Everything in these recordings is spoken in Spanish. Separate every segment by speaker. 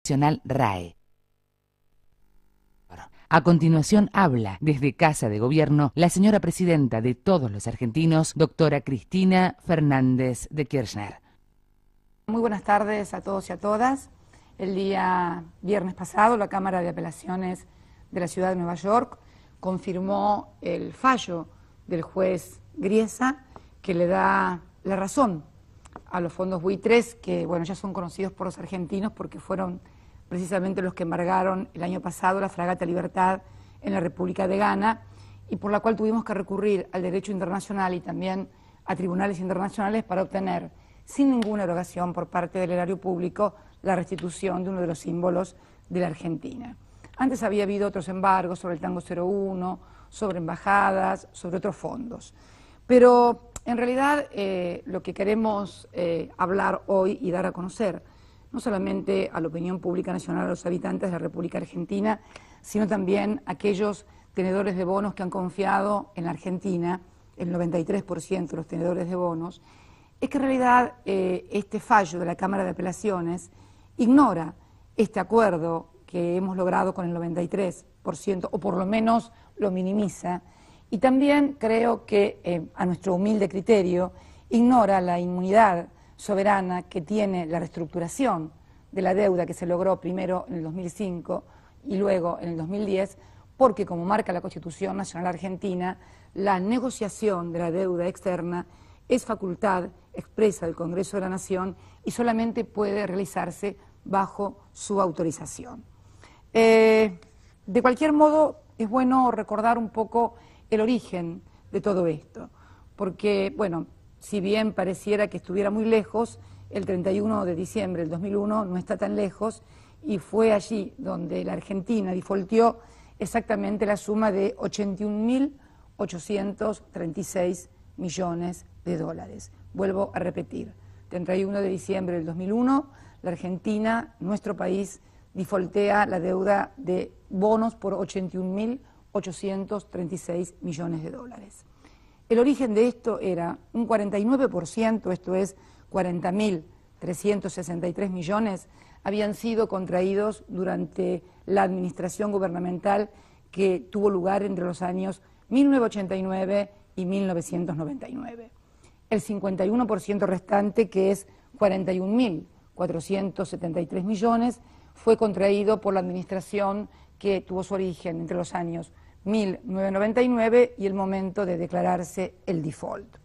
Speaker 1: Nacional RAE. A continuación habla desde Casa de Gobierno la señora presidenta de todos los argentinos, doctora Cristina Fernández de Kirchner.
Speaker 2: Muy buenas tardes a todos y a todas. El día viernes pasado la Cámara de Apelaciones de la Ciudad de Nueva York confirmó el fallo del juez Griesa que le da la razón a los fondos buitres que, bueno, ya son conocidos por los argentinos porque fueron precisamente los que embargaron el año pasado la fragata Libertad en la República de Ghana y por la cual tuvimos que recurrir al derecho internacional y también a tribunales internacionales para obtener, sin ninguna erogación por parte del erario público, la restitución de uno de los símbolos de la Argentina. Antes había habido otros embargos sobre el Tango 01, sobre embajadas, sobre otros fondos. Pero en realidad lo que queremos hablar hoy y dar a conocer, no solamente a la opinión pública nacional, a los habitantes de la República Argentina, sino también a aquellos tenedores de bonos que han confiado en la Argentina, el 93% de los tenedores de bonos, es que en realidad este fallo de la Cámara de Apelaciones ignora este acuerdo que hemos logrado con el 93%, o por lo menos lo minimiza, y también creo que, a nuestro humilde criterio, ignora la inmunidad soberana que tiene la reestructuración de la deuda que se logró primero en el 2005 y luego en el 2010, porque como marca la Constitución Nacional Argentina, la negociación de la deuda externa es facultad expresa del Congreso de la Nación y solamente puede realizarse bajo su autorización. De cualquier modo, es bueno recordar un poco el origen de todo esto, porque, bueno, si bien pareciera que estuviera muy lejos, el 31 de diciembre del 2001 no está tan lejos y fue allí donde la Argentina defaultió exactamente la suma de 81.836 millones de dólares. Vuelvo a repetir, 31 de diciembre del 2001, la Argentina, nuestro país, defaultea la deuda de bonos por 81.836 millones de dólares. El origen de esto era un 49%, esto es 40.363 millones, habían sido contraídos durante la administración gubernamental que tuvo lugar entre los años 1989 y 1999. El 51% restante, que es 41.473 millones, fue contraído por la administración que tuvo su origen entre los años 1999 y el momento de declararse el default.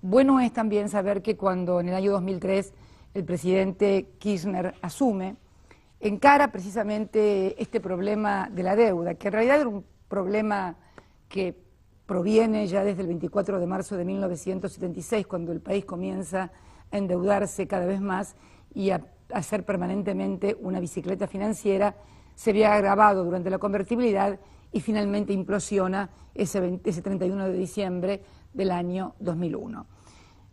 Speaker 2: Bueno es también saber que cuando en el año 2003 el presidente Kirchner asume, encara precisamente este problema de la deuda, que en realidad era un problema que proviene ya desde el 24 de marzo de 1976, cuando el país comienza a endeudarse cada vez más y a hacer permanentemente una bicicleta financiera. Se había agravado durante la convertibilidad y finalmente implosiona ese 31 de diciembre del año 2001.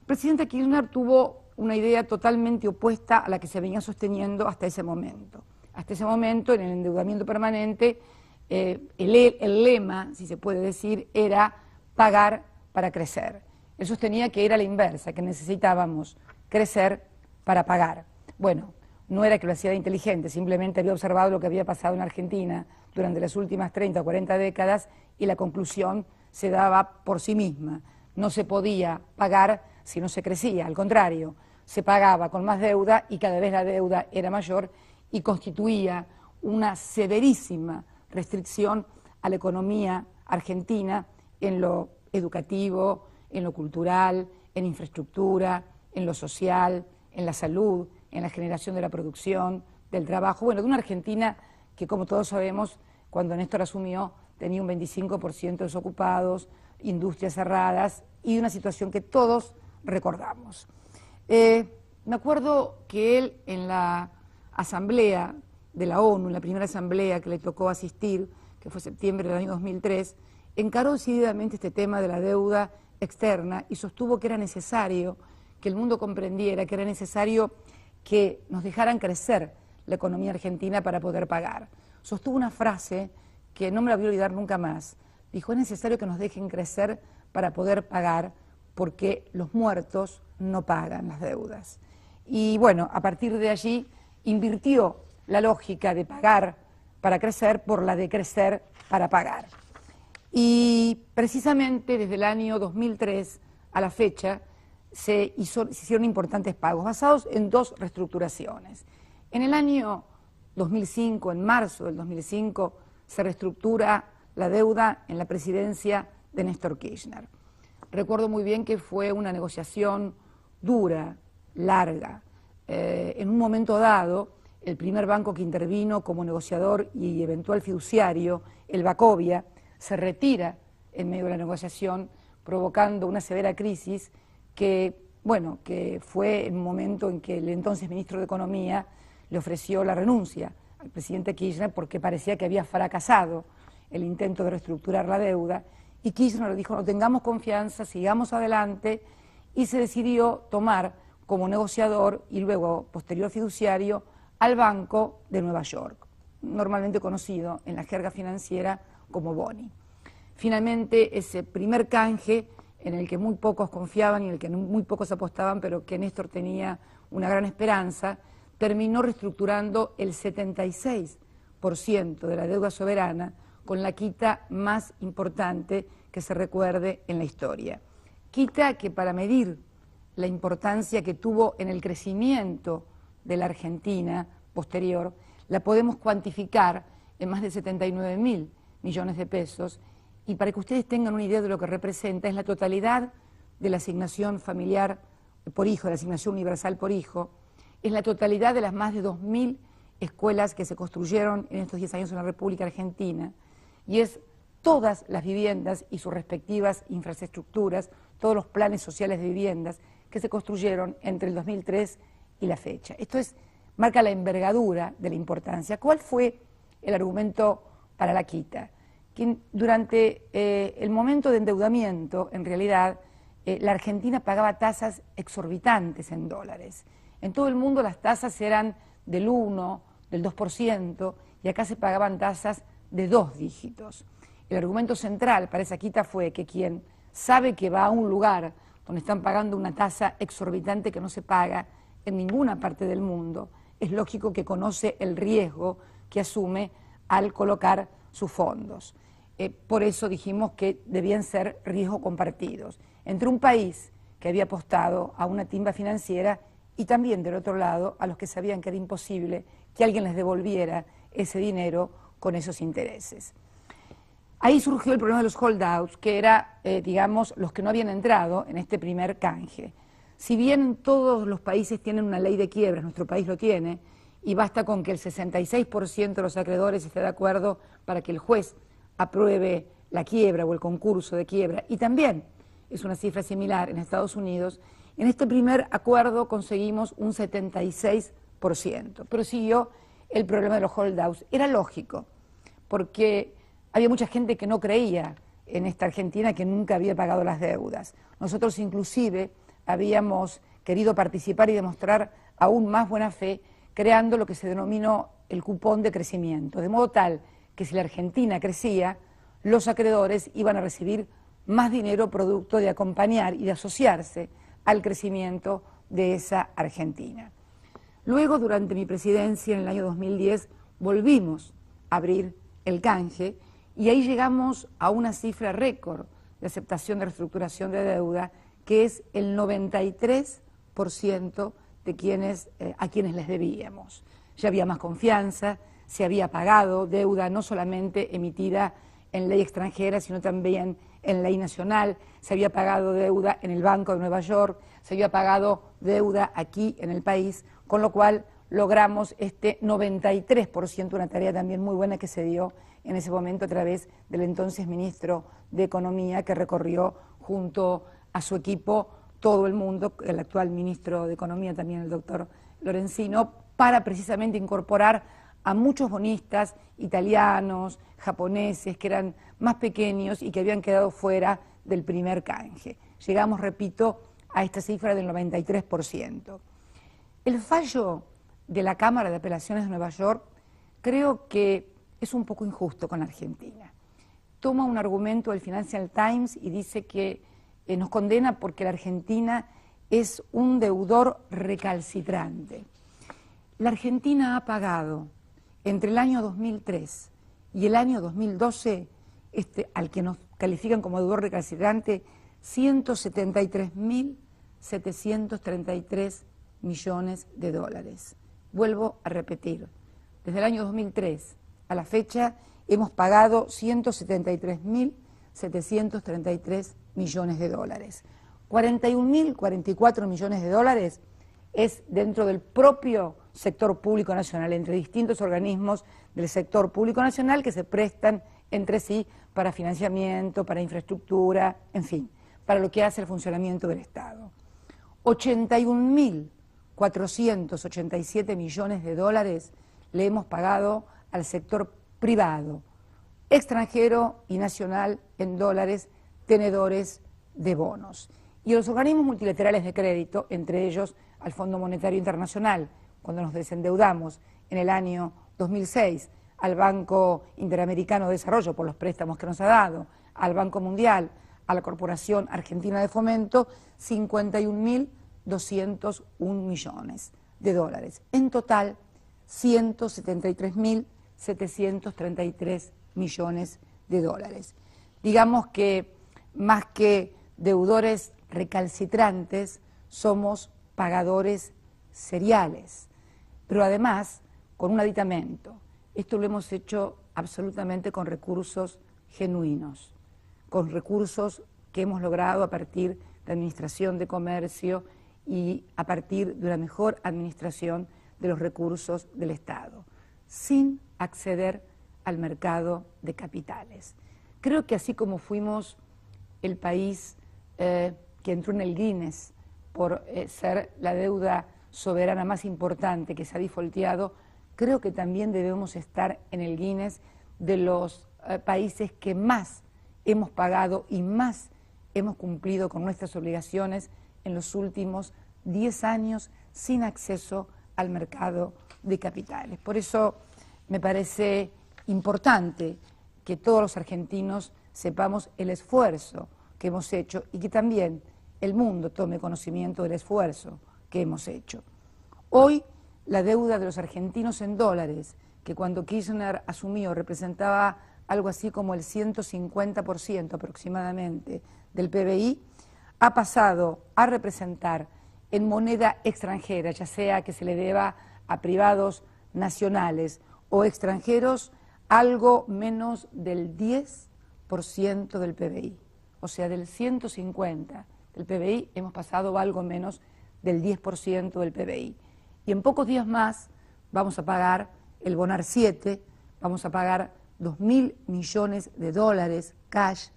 Speaker 2: El presidente Kirchner tuvo una idea totalmente opuesta a la que se venía sosteniendo hasta ese momento. Hasta ese momento, en el endeudamiento permanente, el lema, si se puede decir, era pagar para crecer. Él sostenía que era la inversa, que necesitábamos crecer para pagar. Bueno, no era que lo hacía de inteligente, simplemente había observado lo que había pasado en Argentina durante las últimas 30 o 40 décadas y la conclusión se daba por sí misma. No se podía pagar si no se crecía, al contrario, se pagaba con más deuda y cada vez la deuda era mayor y constituía una severísima restricción a la economía argentina en lo educativo, en lo cultural, en infraestructura, en lo social, en la salud, en la generación de la producción, del trabajo, bueno, de una Argentina que, como todos sabemos, cuando Néstor asumió, tenía un 25% de desocupados, industrias cerradas y una situación que todos recordamos. Me acuerdo que él en la asamblea de la ONU, en la primera asamblea que le tocó asistir, que fue septiembre del año 2003, encaró decididamente este tema de la deuda externa y sostuvo que era necesario que el mundo comprendiera, que era necesario que nos dejaran crecer la economía argentina para poder pagar. Sostuvo una frase que no me la voy a olvidar nunca más. Dijo, es necesario que nos dejen crecer para poder pagar porque los muertos no pagan las deudas. Y bueno, a partir de allí invirtió la lógica de pagar para crecer por la de crecer para pagar. Y precisamente desde el año 2003 a la fecha se hicieron importantes pagos basados en dos reestructuraciones. En el año 2005, en marzo del 2005, se reestructura la deuda en la presidencia de Néstor Kirchner. Recuerdo muy bien que fue una negociación dura, larga. En un momento dado, el primer banco que intervino como negociador y eventual fiduciario, el Bacovia, se retira en medio de la negociación, provocando una severa crisis que fue el momento en que el entonces ministro de Economía le ofreció la renuncia al presidente Kirchner porque parecía que había fracasado el intento de reestructurar la deuda, y Kirchner le dijo: no tengamos confianza, sigamos adelante, y se decidió tomar como negociador y luego posterior fiduciario al Banco de Nueva York, normalmente conocido en la jerga financiera como Boni. Finalmente, ese primer canje en el que muy pocos confiaban y en el que muy pocos apostaban, pero que Néstor tenía una gran esperanza, terminó reestructurando el 76% de la deuda soberana, con la quita más importante que se recuerde en la historia. Quita que, para medir la importancia que tuvo en el crecimiento de la Argentina posterior, la podemos cuantificar en más de 79.000 millones de pesos, y para que ustedes tengan una idea de lo que representa, es la totalidad de la asignación familiar por hijo, de la asignación universal por hijo, es la totalidad de las más de 2.000 escuelas que se construyeron en estos 10 años en la República Argentina, y es todas las viviendas y sus respectivas infraestructuras, todos los planes sociales de viviendas que se construyeron entre el 2003 y la fecha. Esto marca la envergadura de la importancia. ¿Cuál fue el argumento para la quita? Que durante el momento de endeudamiento, en realidad, la Argentina pagaba tasas exorbitantes en dólares. En todo el mundo las tasas eran del 1, del 2%, y acá se pagaban tasas de 2 dígitos. El argumento central para esa quita fue que quien sabe que va a un lugar donde están pagando una tasa exorbitante que no se paga en ninguna parte del mundo, es lógico que conoce el riesgo que asume al colocar sus fondos. Por eso dijimos que debían ser riesgos compartidos entre un país que había apostado a una timba financiera y también, del otro lado, a los que sabían que era imposible que alguien les devolviera ese dinero con esos intereses. Ahí surgió el problema de los holdouts, que era, digamos, los que no habían entrado en este primer canje. Si bien todos los países tienen una ley de quiebras, nuestro país lo tiene, y basta con que el 66% de los acreedores esté de acuerdo para que el juez apruebe la quiebra o el concurso de quiebra, y también es una cifra similar en Estados Unidos, en este primer acuerdo conseguimos un 76%, pero siguió el problema de los holdouts. Era lógico, porque había mucha gente que no creía en esta Argentina, que nunca había pagado las deudas. Nosotros inclusive habíamos querido participar y demostrar aún más buena fe, creando lo que se denominó el cupón de crecimiento, de modo tal que si la Argentina crecía, los acreedores iban a recibir más dinero producto de acompañar y de asociarse al crecimiento de esa Argentina. Luego, durante mi presidencia, en el año 2010, volvimos a abrir el canje, y ahí llegamos a una cifra récord de aceptación de reestructuración de deuda, que es el 93% de a quienes les debíamos. Ya había más confianza, se había pagado deuda no solamente emitida en ley extranjera, sino también en ley nacional, se había pagado deuda en el Banco de Nueva York, se había pagado deuda aquí en el país, con lo cual logramos este 93%, una tarea también muy buena que se dio en ese momento a través del entonces ministro de Economía, que recorrió junto a su equipo todo el mundo, el actual ministro de Economía también, el doctor Lorenzino, para precisamente incorporar a muchos bonistas italianos, japoneses, que eran más pequeños y que habían quedado fuera del primer canje. Llegamos, repito, a esta cifra del 93%. El fallo de la Cámara de Apelaciones de Nueva York creo que es un poco injusto con Argentina. Toma un argumento del Financial Times y dice que nos condena porque la Argentina es un deudor recalcitrante. La Argentina ha pagado entre el año 2003 y el año 2012, al que nos califican como deudor recalcitrante, 173.733 millones de dólares. Vuelvo a repetir, desde el año 2003 a la fecha hemos pagado 173.733 millones de dólares. 41.044 millones de dólares es dentro del propio sector público nacional, entre distintos organismos del sector público nacional que se prestan entre sí para financiamiento, para infraestructura, en fin, para lo que hace el funcionamiento del Estado. 81.487 millones de dólares le hemos pagado al sector privado, extranjero y nacional en dólares, tenedores de bonos. Y los organismos multilaterales de crédito, entre ellos al Fondo Monetario Internacional, cuando nos desendeudamos en el año 2006, al Banco Interamericano de Desarrollo por los préstamos que nos ha dado, al Banco Mundial, a la Corporación Argentina de Fomento, 51.201 millones de dólares. En total, 173.733 millones de dólares. Digamos que más que deudores recalcitrantes, somos pagadores seriales, pero además con un aditamento. Esto lo hemos hecho absolutamente con recursos genuinos, con recursos que hemos logrado a partir de administración de comercio y a partir de una mejor administración de los recursos del Estado, sin acceder al mercado de capitales. Creo que así como fuimos el país que entró en el Guinness por ser la deuda soberana más importante que se ha defaulteado, creo que también debemos estar en el Guinness de los países que más hemos pagado y más hemos cumplido con nuestras obligaciones en los últimos 10 años sin acceso al mercado de capitales. Por eso me parece importante que todos los argentinos sepamos el esfuerzo que hemos hecho y que también el mundo tome conocimiento del esfuerzo que hemos hecho. Hoy la deuda de los argentinos en dólares, que cuando Kirchner asumió representaba algo así como el 150% aproximadamente del PBI, ha pasado a representar en moneda extranjera, ya sea que se le deba a privados nacionales o extranjeros, algo menos del 10% del PBI. O sea, del 150% del PBI hemos pasado a algo menos del 10% del PBI. Y en pocos días más vamos a pagar el Bonar 7, vamos a pagar 2.000 millones de dólares cash,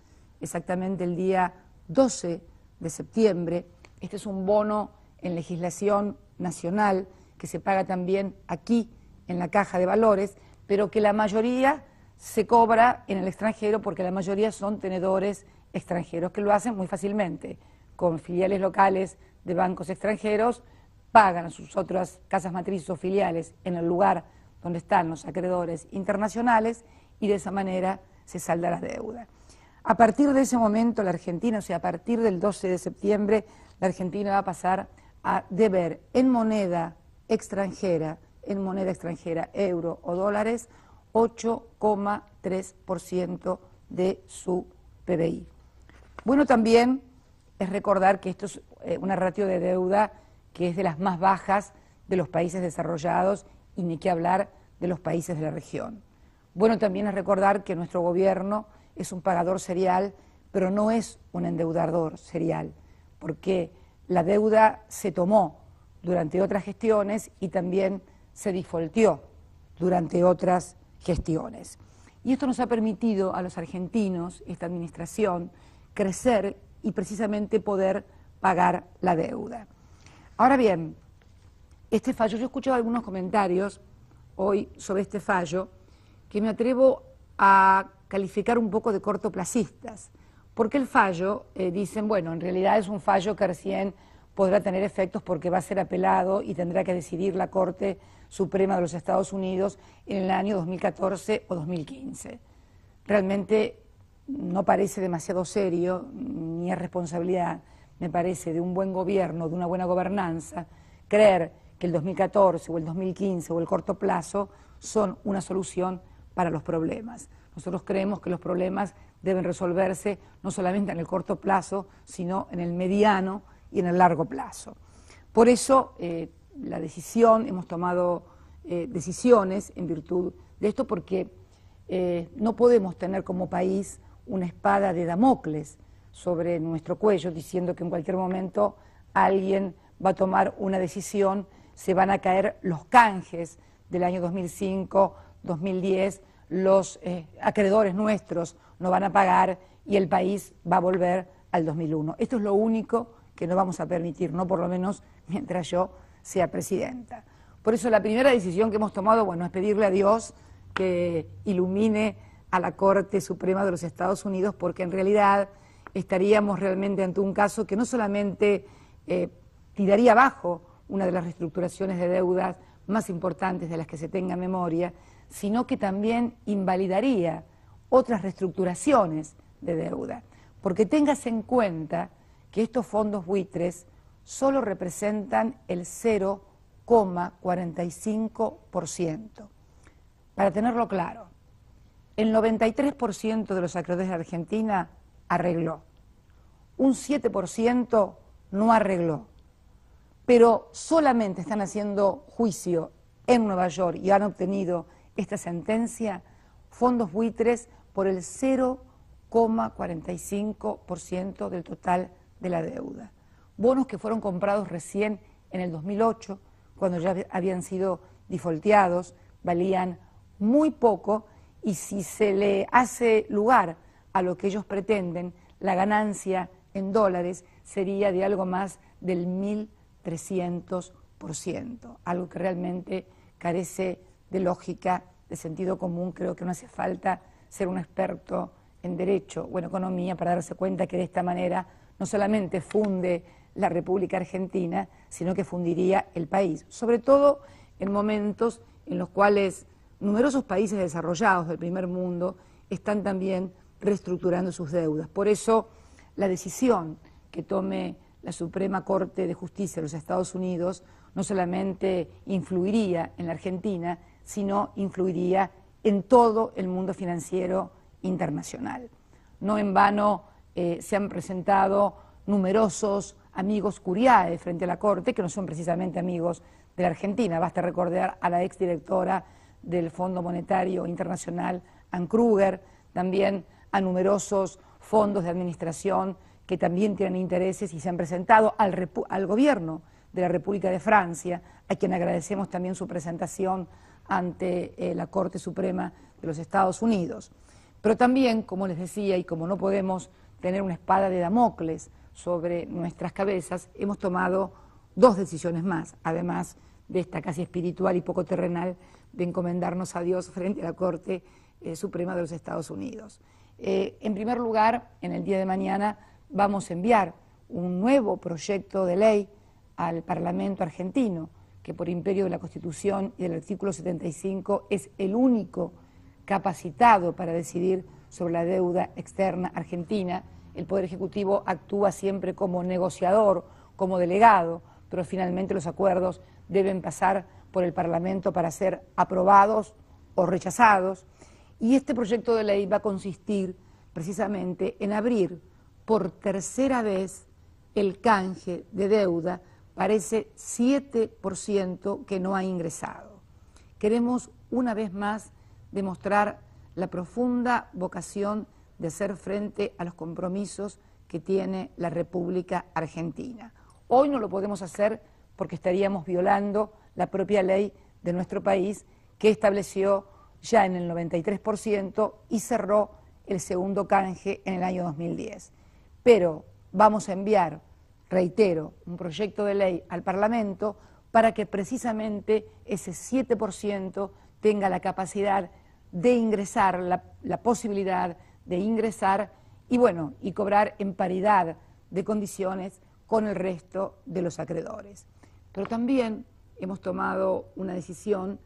Speaker 2: exactamente el día 12 de septiembre. Este es un bono en legislación nacional que se paga también aquí en la Caja de Valores, pero que la mayoría se cobra en el extranjero porque la mayoría son tenedores extranjeros que lo hacen muy fácilmente, con filiales locales de bancos extranjeros, pagan a sus otras casas matrices o filiales en el lugar donde están los acreedores internacionales y de esa manera se salda la deuda. A partir de ese momento la Argentina, o sea, a partir del 12 de septiembre, la Argentina va a pasar a deber en moneda extranjera, euro o dólares, 8,3% de su PBI. Bueno, también es recordar que esto es una ratio de deuda que es de las más bajas de los países desarrollados y ni qué hablar de los países de la región. Bueno, también es recordar que nuestro gobierno es un pagador serial, pero no es un endeudador serial, porque la deuda se tomó durante otras gestiones y también se defaulteó durante otras gestiones. Y esto nos ha permitido a los argentinos, esta administración, crecer y precisamente poder pagar la deuda. Ahora bien, este fallo, yo he escuchado algunos comentarios hoy sobre este fallo que me atrevo a calificar un poco de cortoplacistas, porque el fallo, dicen, bueno, en realidad es un fallo que recién podrá tener efectos porque va a ser apelado y tendrá que decidir la Corte Suprema de los Estados Unidos en el año 2014 o 2015. Realmente no parece demasiado serio, ni es responsabilidad, me parece, de un buen gobierno, de una buena gobernanza, creer que el 2014 o el 2015 o el corto plazo son una solución para los problemas. Nosotros creemos que los problemas deben resolverse no solamente en el corto plazo, sino en el mediano y en el largo plazo. Por eso hemos tomado decisiones en virtud de esto, porque no podemos tener como país una espada de Damocles sobre nuestro cuello, diciendo que en cualquier momento alguien va a tomar una decisión, se van a caer los canjes del año 2005, 2010, los acreedores nuestros no van a pagar y el país va a volver al 2001. Esto es lo único que no vamos a permitir, no por lo menos mientras yo sea presidenta. Por eso la primera decisión que hemos tomado, bueno, es pedirle a Dios que ilumine a la Corte Suprema de los Estados Unidos, porque en realidad estaríamos realmente ante un caso que no solamente tiraría abajo una de las reestructuraciones de deudas más importantes de las que se tenga memoria, sino que también invalidaría otras reestructuraciones de deuda. Porque tengas en cuenta que estos fondos buitres solo representan el 0,45%. Para tenerlo claro, el 93% de los acreedores de Argentina arregló, un 7% no arregló, pero solamente están haciendo juicio en Nueva York y han obtenido esta sentencia fondos buitres por el 0,45% del total de la deuda. Bonos que fueron comprados recién en el 2008, cuando ya habían sido defaulteados, valían muy poco, y si se le hace lugar a lo que ellos pretenden, la ganancia en dólares sería de algo más del 1.300%, algo que realmente carece de lógica, de sentido común. Creo que no hace falta ser un experto en derecho o en economía para darse cuenta que de esta manera no solamente funde la República Argentina, sino que fundiría el país, sobre todo en momentos en los cuales numerosos países desarrollados del primer mundo están también reestructurando sus deudas. Por eso la decisión que tome la Suprema Corte de Justicia de los Estados Unidos no solamente influiría en la Argentina, sino influiría en todo el mundo financiero internacional. No en vano se han presentado numerosos amigos curiae frente a la Corte, que no son precisamente amigos de la Argentina. Basta recordar a la exdirectora del Fondo Monetario Internacional, Anne Kruger, también a numerosos fondos de administración que también tienen intereses y se han presentado al gobierno de la República de Francia, a quien agradecemos también su presentación ante la Corte Suprema de los Estados Unidos. Pero también, como les decía, y como no podemos tener una espada de Damocles sobre nuestras cabezas, hemos tomado dos decisiones más, además de esta casi espiritual y poco terrenal de encomendarnos a Dios frente a la Corte Suprema de los Estados Unidos. En primer lugar, en el día de mañana vamos a enviar un nuevo proyecto de ley al Parlamento argentino, que por imperio de la Constitución y del artículo 75 es el único capacitado para decidir sobre la deuda externa argentina. El Poder Ejecutivo actúa siempre como negociador, como delegado, pero finalmente los acuerdos deben pasar por el Parlamento para ser aprobados o rechazados. Y este proyecto de ley va a consistir precisamente en abrir por tercera vez el canje de deuda para ese 7% que no ha ingresado. Queremos una vez más demostrar la profunda vocación de hacer frente a los compromisos que tiene la República Argentina. Hoy no lo podemos hacer porque estaríamos violando la propia ley de nuestro país, que estableció ya en el 93% y cerró el segundo canje en el año 2010. Pero vamos a enviar, reitero, un proyecto de ley al Parlamento para que precisamente ese 7% tenga la capacidad de ingresar, la posibilidad de ingresar y cobrar en paridad de condiciones con el resto de los acreedores. Pero también hemos tomado una decisión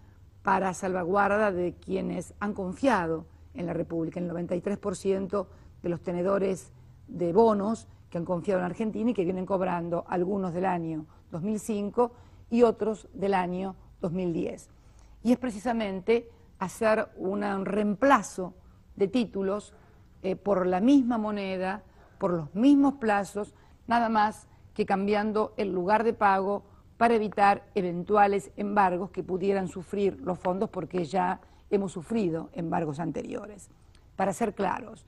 Speaker 2: para salvaguarda de quienes han confiado en la República, el 93% de los tenedores de bonos que han confiado en Argentina y que vienen cobrando algunos del año 2005 y otros del año 2010. Y es precisamente hacer un reemplazo de títulos por la misma moneda, por los mismos plazos, nada más que cambiando el lugar de pago para evitar eventuales embargos que pudieran sufrir los fondos, porque ya hemos sufrido embargos anteriores. Para ser claros,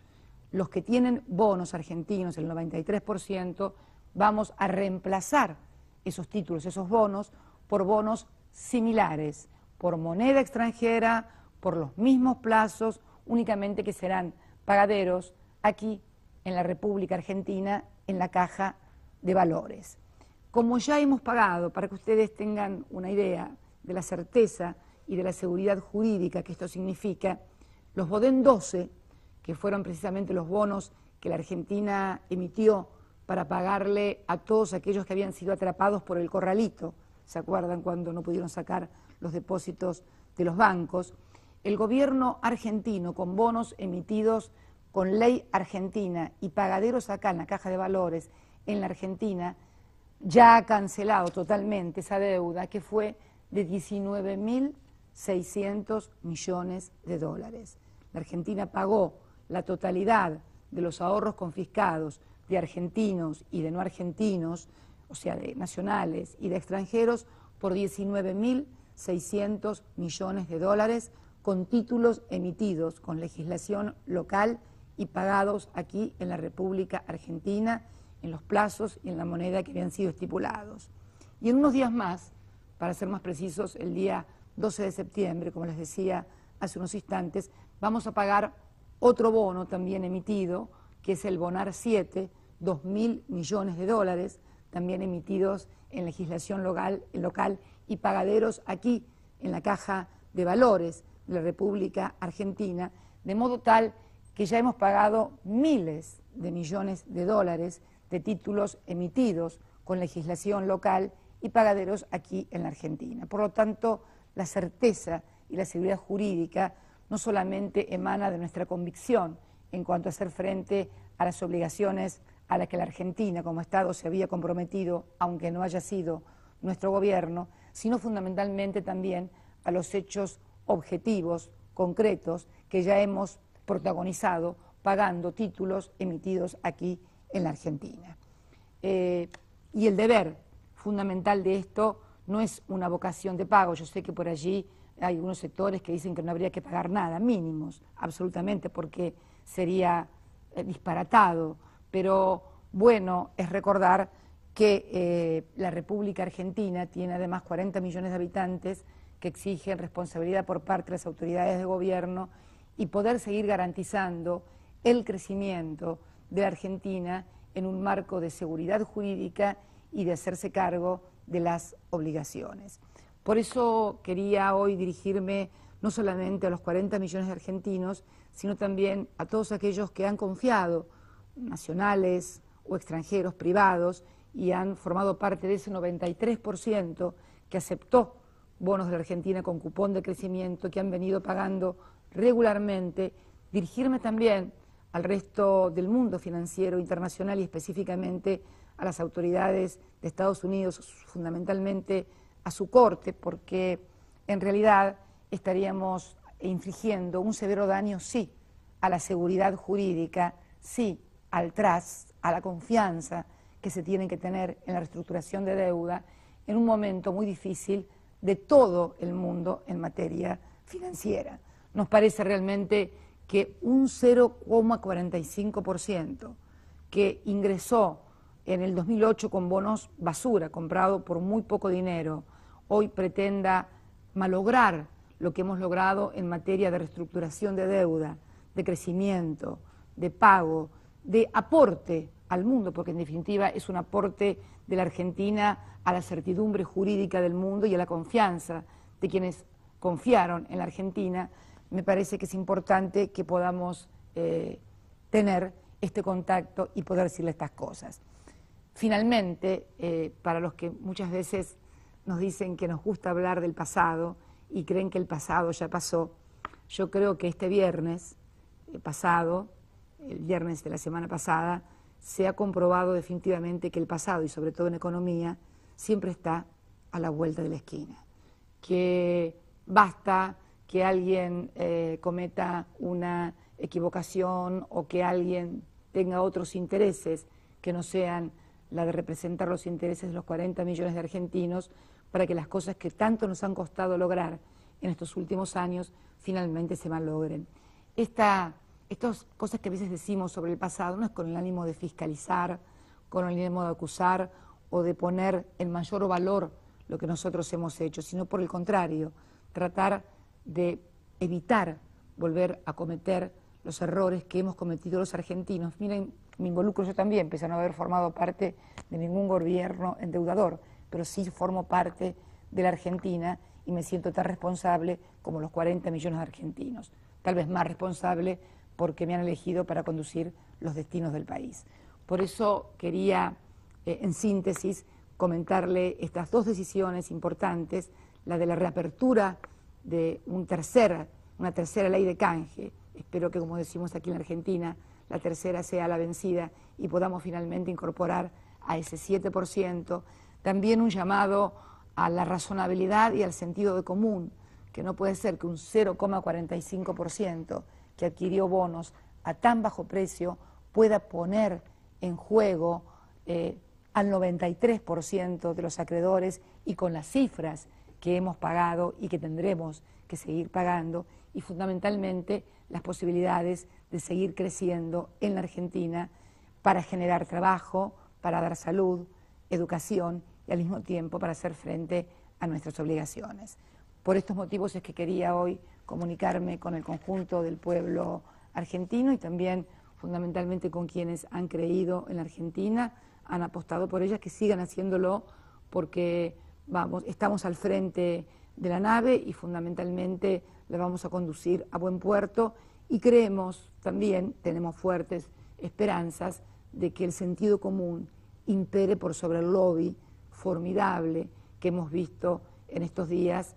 Speaker 2: los que tienen bonos argentinos, el 93%, vamos a reemplazar esos títulos, esos bonos, por bonos similares, por moneda extranjera, por los mismos plazos, únicamente que serán pagaderos aquí en la República Argentina, en la Caja de Valores. Como ya hemos pagado, para que ustedes tengan una idea de la certeza y de la seguridad jurídica que esto significa, los Bodén 12, que fueron precisamente los bonos que la Argentina emitió para pagarle a todos aquellos que habían sido atrapados por el corralito, ¿se acuerdan cuando no pudieron sacar los depósitos de los bancos? El gobierno argentino, con bonos emitidos con ley argentina y pagaderos acá en la Caja de Valores en la Argentina, ya ha cancelado totalmente esa deuda, que fue de 19.600 millones de dólares. La Argentina pagó la totalidad de los ahorros confiscados de argentinos y de no argentinos, o sea, de nacionales y de extranjeros, por 19.600 millones de dólares, con títulos emitidos con legislación local y pagados aquí en la República Argentina, en los plazos y en la moneda que habían sido estipulados. Y en unos días más, para ser más precisos, el día 12 de septiembre, como les decía hace unos instantes, vamos a pagar otro bono también emitido, que es el Bonar 7, 2.000 millones de dólares, también emitidos en legislación local y pagaderos aquí en la Caja de Valores de la República Argentina, de modo tal que ya hemos pagado miles de millones de dólares de títulos emitidos con legislación local y pagaderos aquí en la Argentina. Por lo tanto, la certeza y la seguridad jurídica no solamente emana de nuestra convicción en cuanto a hacer frente a las obligaciones a las que la Argentina como Estado se había comprometido, aunque no haya sido nuestro gobierno, sino fundamentalmente también a los hechos objetivos, concretos, que ya hemos protagonizado pagando títulos emitidos aquí en la Argentina. Y el deber fundamental de esto no es una vocación de pago. Yo sé que por allí hay algunos sectores que dicen que no habría que pagar nada, mínimos, absolutamente, porque sería disparatado, pero bueno es recordar que la República Argentina tiene además 40 millones de habitantes que exigen responsabilidad por parte de las autoridades de gobierno y poder seguir garantizando el crecimiento de la Argentina en un marco de seguridad jurídica y de hacerse cargo de las obligaciones. Por eso quería hoy dirigirme no solamente a los 40 millones de argentinos, sino también a todos aquellos que han confiado, nacionales o extranjeros, privados, y han formado parte de ese 93% que aceptó bonos de la Argentina con cupón de crecimiento, que han venido pagando regularmente. Dirigirme también al resto del mundo financiero internacional y específicamente a las autoridades de Estados Unidos, fundamentalmente a su corte, porque en realidad estaríamos infligiendo un severo daño, sí, a la seguridad jurídica, sí, al trust, a la confianza que se tiene que tener en la reestructuración de deuda en un momento muy difícil de todo el mundo en materia financiera. Nos parece realmente que un 0,45% que ingresó en el 2008 con bonos basura, comprado por muy poco dinero, hoy pretenda malograr lo que hemos logrado en materia de reestructuración de deuda, de crecimiento, de pago, de aporte al mundo, porque en definitiva es un aporte de la Argentina a la certidumbre jurídica del mundo y a la confianza de quienes confiaron en la Argentina. Me parece que es importante que podamos tener este contacto y poder decirle estas cosas. Finalmente, para los que muchas veces nos dicen que nos gusta hablar del pasado y creen que el pasado ya pasó, yo creo que este viernes pasado, el viernes de la semana pasada, se ha comprobado definitivamente que el pasado, y sobre todo en economía, siempre está a la vuelta de la esquina, que basta que alguien cometa una equivocación o que alguien tenga otros intereses que no sean la de representar los intereses de los 40 millones de argentinos para que las cosas que tanto nos han costado lograr en estos últimos años finalmente se malogren. Estas cosas que a veces decimos sobre el pasado no es con el ánimo de fiscalizar, con el ánimo de acusar o de poner en mayor valor lo que nosotros hemos hecho, sino por el contrario, tratar de evitar volver a cometer los errores que hemos cometido los argentinos. Miren, me involucro yo también, pese a no haber formado parte de ningún gobierno endeudador, pero sí formo parte de la Argentina y me siento tan responsable como los 40 millones de argentinos, tal vez más responsable porque me han elegido para conducir los destinos del país. Por eso quería, en síntesis, comentarle estas dos decisiones importantes, la de la reapertura de una tercera ley de canje. Espero que, como decimos aquí en la Argentina, la tercera sea la vencida y podamos finalmente incorporar a ese 7%. También un llamado a la razonabilidad y al sentido de común, que no puede ser que un 0,45% que adquirió bonos a tan bajo precio pueda poner en juego al 93% de los acreedores y con las cifras que hemos pagado y que tendremos que seguir pagando y fundamentalmente las posibilidades de seguir creciendo en la Argentina para generar trabajo, para dar salud, educación y al mismo tiempo para hacer frente a nuestras obligaciones. Por estos motivos es que quería hoy comunicarme con el conjunto del pueblo argentino y también fundamentalmente con quienes han creído en la Argentina, han apostado por ella, que sigan haciéndolo porque estamos al frente de la nave y fundamentalmente la vamos a conducir a buen puerto y creemos también, tenemos fuertes esperanzas de que el sentido común impere por sobre el lobby formidable que hemos visto en estos días,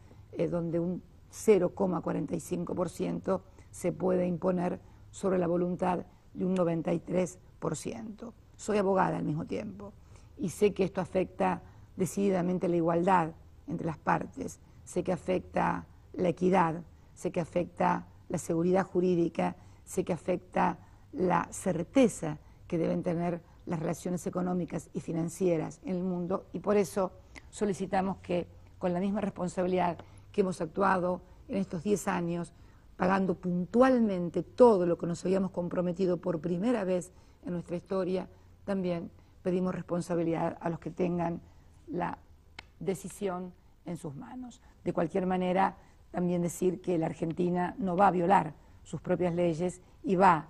Speaker 2: donde un 0,45% se puede imponer sobre la voluntad de un 93%. Soy abogada al mismo tiempo y sé que esto afecta decididamente la igualdad entre las partes, sé que afecta la equidad, sé que afecta la seguridad jurídica, sé que afecta la certeza que deben tener las relaciones económicas y financieras en el mundo y por eso solicitamos que con la misma responsabilidad que hemos actuado en estos 10 años, pagando puntualmente todo lo que nos habíamos comprometido por primera vez en nuestra historia, también pedimos responsabilidad a los que tengan la decisión en sus manos. De cualquier manera, también decir que la Argentina no va a violar sus propias leyes y va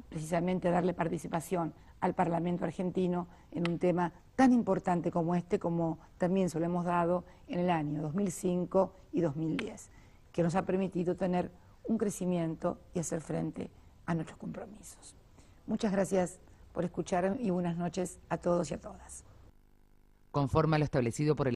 Speaker 2: precisamente a darle participación al Parlamento argentino en un tema tan importante como este, como también se lo hemos dado en el año 2005 y 2010, que nos ha permitido tener un crecimiento y hacer frente a nuestros compromisos. Muchas gracias por escuchar y buenas noches a todos y a todas.
Speaker 1: Conforme a lo establecido por el